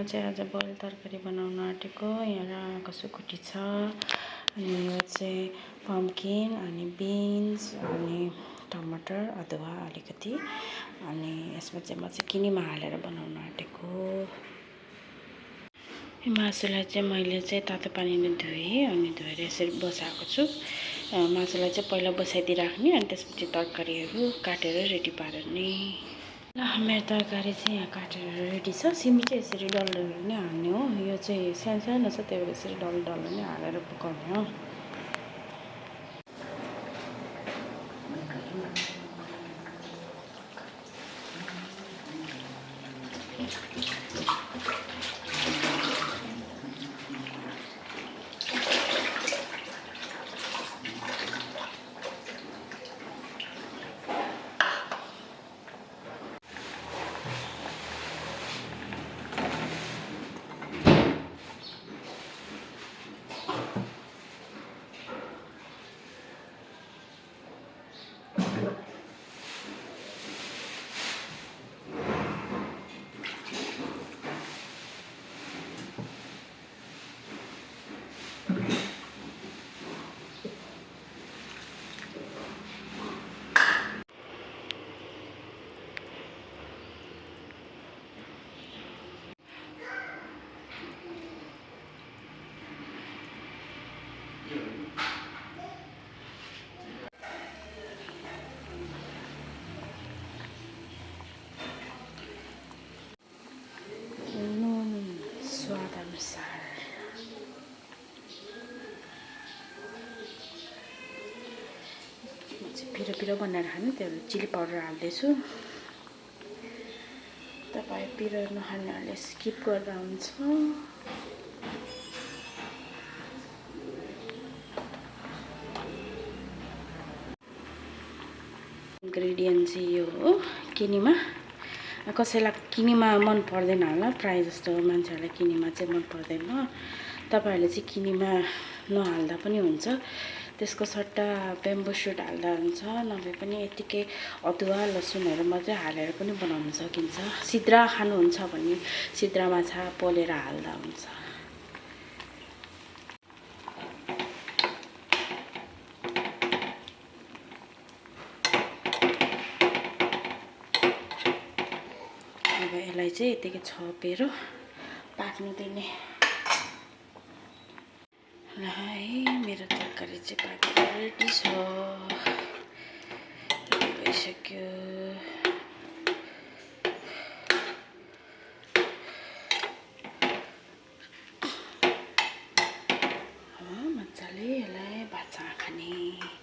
चाहिँ आज बोइल तरकारी बनाउन आँटेको। यहाँ रायोको सुकुटी छ, अनि यो चाहिँ पम्किन, अनि बिन्स, अनि टमाटर, अदुवा अलिकति, अनि यसमा चाहिँ म चाहिँ किनेमा हालेर बनाउन आँटेको। मासुलाई चाहिँ मैले चाहिँ तातो पानीले धोएँ, अनि धोएर यसरी बसाएको छु। मासुलाई चाहिँ पहिला बसाइदिइ राख्ने, अनि त्यसपछि तरकारीहरू काटेर रेडी पार्ने। ल, मेरो तरकारी चाहिँ यहाँ काटेर रेडी छ। सिमी चाहिँ यसरी डल्लो नै हाल्ने हो। यो चाहिँ सानो सानो छ, त्यही भएर यसरी डल्लो डल्लो नै हालेर पकाउने हो। स्वाद अनुसार पिरो पिरो बनाएर खानु, त्यही चिली पाउडर हाल्दैछु। तपाईँ पिरो नखानेहरूले स्किप गर्दा हुन्छ। इन्ग्रेडियन्ट चाहिँ यो हो, किनेमा। कसैलाई किनेमा मन पर्दैन होला, प्रायः जस्तो मान्छेहरूलाई किनेमा चाहिँ मन पर्दैन। तपाईहरूले चाहिँ किनेमा नहाल्दा पनि हुन्छ, त्यसको सट्टा बेम्बो सुट हाल्दा हुन्छ, नभए पनि यतिकै अदुवा लसुनहरू मात्रै हालेर पनि बनाउन सकिन्छ। सिद्रा खानुहुन्छ भने सिद्रा माछा पोलेर हाल्दा हुन्छ। अब यसलाई चाहिँ यतिकै छोपेर पाक्नु दिने। ल है, मेरो तरकारी चाहिँ पाकेर रेडी छ, भइसक्यो। मजाले यसलाई भातसँग खाने।